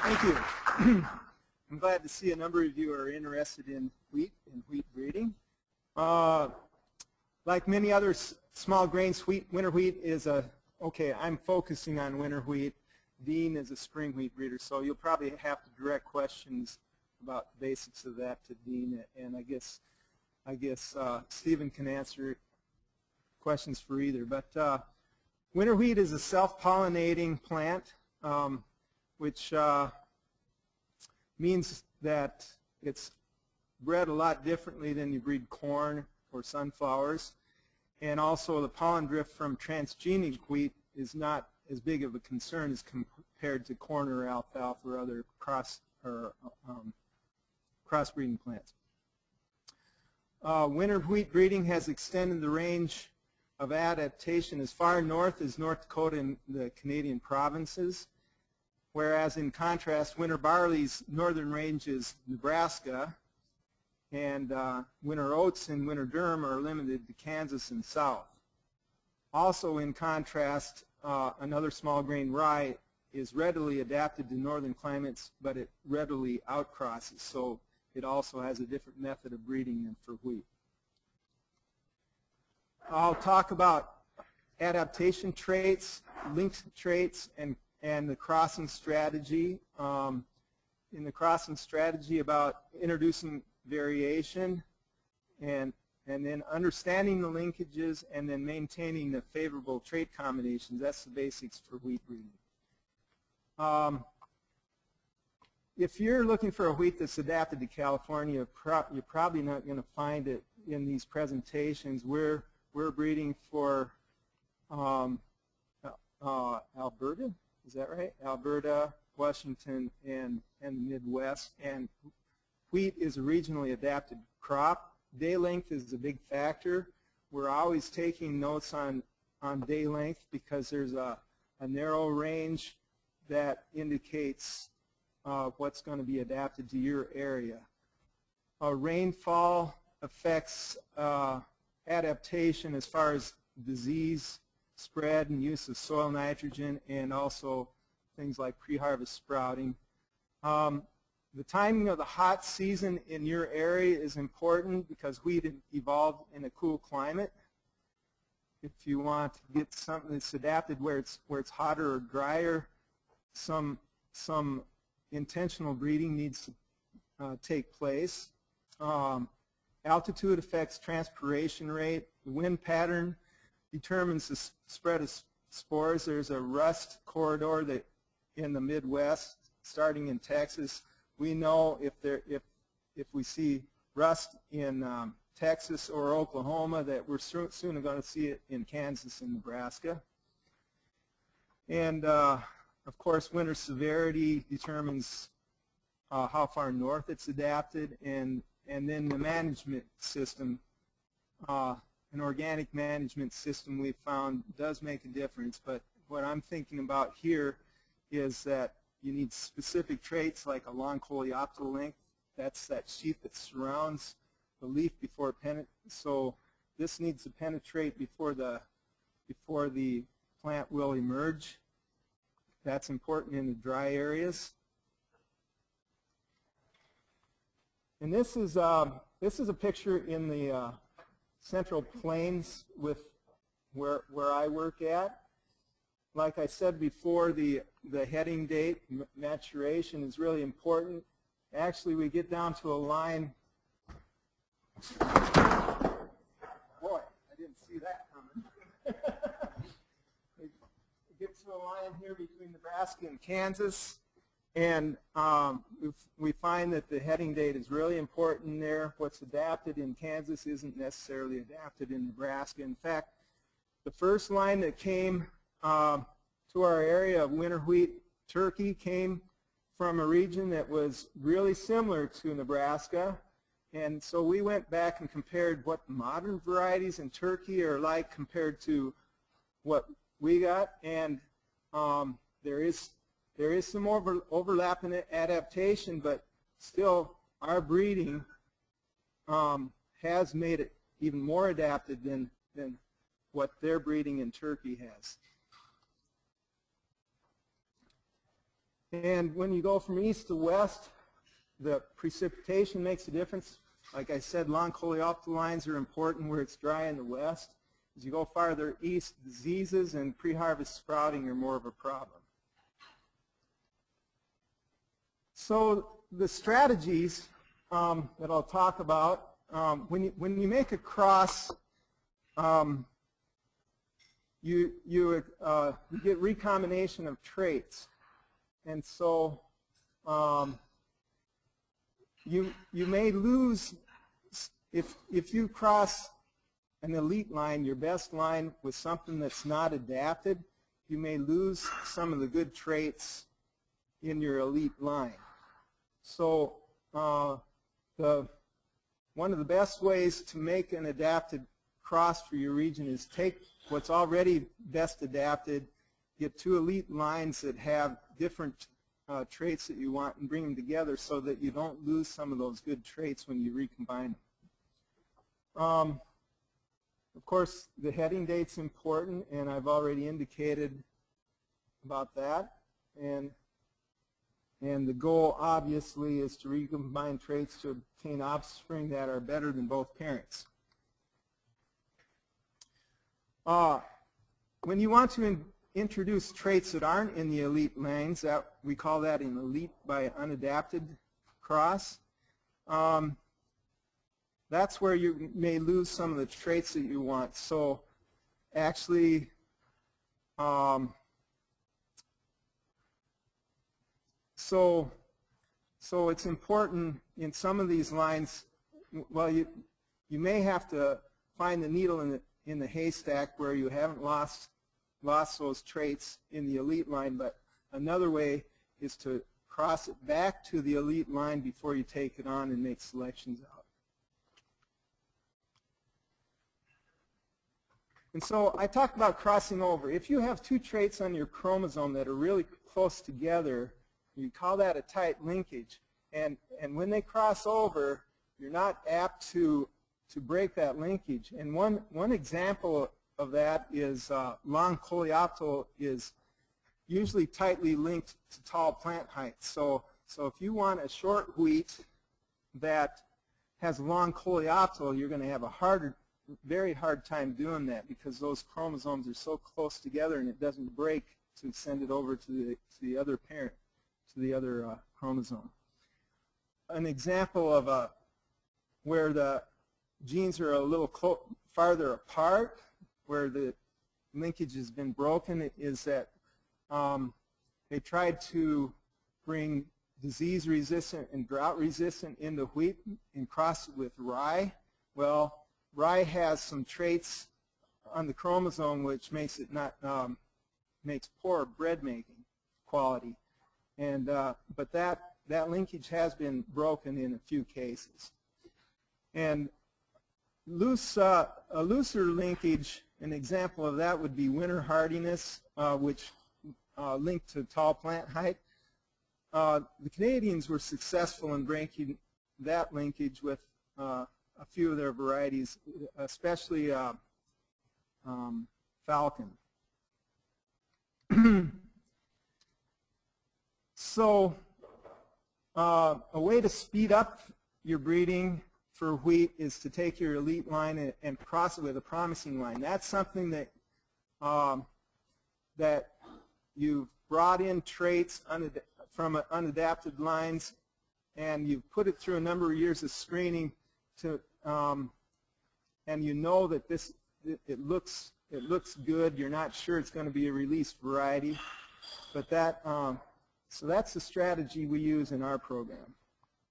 Thank you. I'm glad to see a number of you are interested in wheat and wheat breeding. Like many other small grains, winter wheat is I'm focusing on winter wheat. Dean is a spring wheat breeder, so you'll probably have to direct questions about the basics of that to Dean, and I guess Stephen can answer questions for either. But winter wheat is a self-pollinating plant, which means that it's bred a lot differently than you breed corn or sunflowers. And also the pollen drift from transgenic wheat is not as big of a concern as compared to corn or alfalfa or other crossbreeding plants. Winter wheat breeding has extended the range of adaptation as far north as North Dakota and the Canadian provinces, whereas in contrast, winter barley's northern range is Nebraska, and winter oats and winter durum are limited to Kansas and south. Also in contrast, another small grain rye is readily adapted to northern climates, but it readily outcrosses, so it also has a different method of breeding than for wheat. I'll talk about adaptation traits, linked traits, and the crossing strategy. In the crossing strategy about introducing variation and then understanding the linkages and then maintaining the favorable trait combinations. That's the basics for wheat breeding. If you're looking for a wheat that's adapted to California, you're probably not going to find it in these presentations. We're breeding for Alberta, is that right? Alberta, Washington, and the Midwest. And wheat is a regionally adapted crop. Day length is a big factor. We're always taking notes on day length because there's a narrow range that indicates what's going to be adapted to your area. Rainfall affects adaptation as far as disease spread and use of soil nitrogen, and also things like pre-harvest sprouting. The timing of the hot season in your area is important because wheat evolved in a cool climate. If you want to get something that's adapted where it's hotter or drier, some intentional breeding needs to take place. Altitude affects transpiration rate. The wind pattern determines the spread of spores. There's a rust corridor that in the Midwest, starting in Texas. We know if we see rust in Texas or Oklahoma that we're soon going to see it in Kansas and Nebraska. And of course, winter severity determines how far north it's adapted, and then the management system. An organic management system we've found does make a difference, but what I'm thinking about here is that you need specific traits like a long coleoptile length. That's that sheath that surrounds the leaf before it penetrates. So this needs to penetrate before the plant will emerge. That's important in the dry areas. And this is a picture in the Central Plains with where I work at. Like I said before, the heading date, maturation, is really important. Actually, we get down to a line. Boy, I didn't see that coming. We get to a line here between Nebraska and Kansas, and we find that the heading date is really important there. What's adapted in Kansas isn't necessarily adapted in Nebraska. In fact, the first line that came to our area of winter wheat turkey came from a region that was really similar to Nebraska, and so we went back and compared what modern varieties in turkey are like compared to what we got, and there is some overlap in adaptation, but still our breeding has made it even more adapted than what their breeding in turkey has. And when you go from east to west, the precipitation makes a difference. Like I said, long coleoptile lines are important where it's dry in the west. As you go farther east, diseases and pre-harvest sprouting are more of a problem. So the strategies that I'll talk about, when you make a cross, you get recombination of traits. And so you may lose, if you cross an elite line, your best line, with something that's not adapted, you may lose some of the good traits in your elite line. So one of the best ways to make an adapted cross for your region is take what's already best adapted, get two elite lines that have different traits that you want, and bring them together so that you don't lose some of those good traits when you recombine them. Of course, the heading date's important, and I've already indicated about that. And the goal, obviously, is to recombine traits to obtain offspring that are better than both parents. When you want to introduce traits that aren't in the elite lines, we call that an elite by unadapted cross. That's where you may lose some of the traits that you want. So actually, so it's important in some of these lines. Well, you may have to find the needle in the haystack where you haven't lost those traits in the elite line, but another way is to cross it back to the elite line before you take it on and make selections out. And so I talked about crossing over. If you have two traits on your chromosome that are really close together, you call that a tight linkage. And when they cross over, you're not apt to break that linkage. And one example of that is long coleoptile is usually tightly linked to tall plant height. So if you want a short wheat that has long coleoptile, you're going to have a very hard time doing that because those chromosomes are so close together and it doesn't break to send it over to the other parent, to the other chromosome. An example of where the genes are a little farther apart, where the linkage has been broken, is that they tried to bring disease-resistant and drought-resistant into wheat and cross it with rye. Well, rye has some traits on the chromosome which makes it not makes poor bread-making quality, and but that linkage has been broken in a few cases. And a looser linkage, an example of that would be winter hardiness, which linked to tall plant height. The Canadians were successful in breaking that linkage with a few of their varieties, especially Falcon. So a way to speed up your breeding for wheat is to take your elite line and cross it with a promising line. That's something that that you've brought in traits from unadapted lines, and you've put it through a number of years of screening to, and you know that it looks good. You're not sure it's going to be a released variety, but so that's the strategy we use in our program.